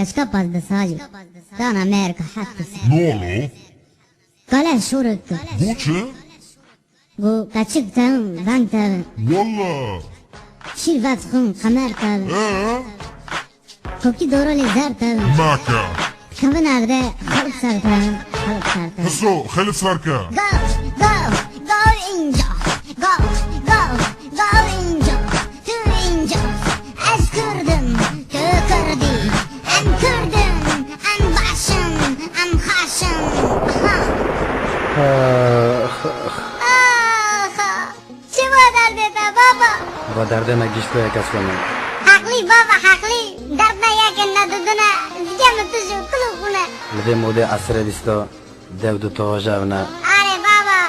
Escapas de saio. Tá na América, hackers. نولو Kale şuruk. بوچه Gu kaçık tağın, van tağın. والله Şirvat khun, kamer tağın. ايه Koki doro lezar tağın. ماكا Kavın ağrı, halık sar tağın. Halık sar tağın. هسو خلف ساركا Go inca. Go inca. Tu inca. Ez kırdım, tu kırdı. En kırdım, en başım, en haşım. Çiva derdede baba. و درد ما گیش به کس کنم Haklı baba haklı. Derdine yakın naduduna. Diyemem tuzu kulukuna. لده موده اثر دیستا دو دو تا جاونا Are baba.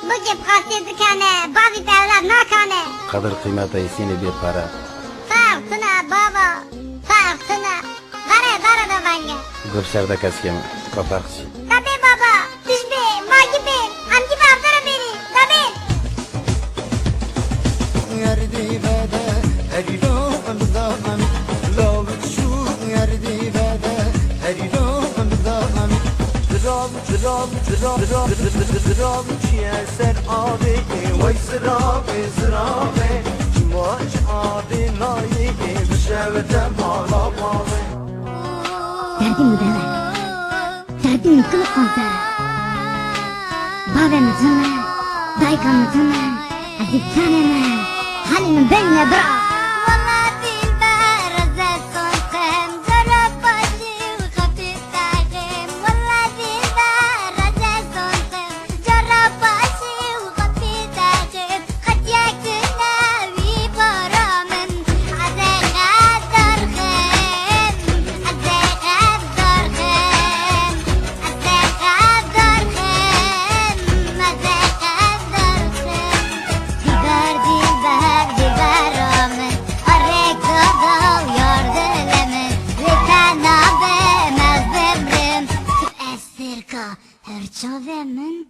Bu ki pati dükkanı. Babi devlet nakane. قدر قیمت ایسینی بی پاره Farkına baba. Farkına. Dara da banga. گرب سرده کس کم با فرق چی Tabi baba. Düşbe. Magi be. Amki babdara beni. Tabi. يردي بدا هريلو امضاء لو شو يردي بدا هريلو امضاء درام چی سر آبی وای سرابه ماچ آبی نایی بشوتم حالا ماوه Derdim bu deve. Derdim yıkılıp kalsa. Babamı tanı. Daykamı tanı. Aziz tanımı. Halimi benimle bırak. Her çavemin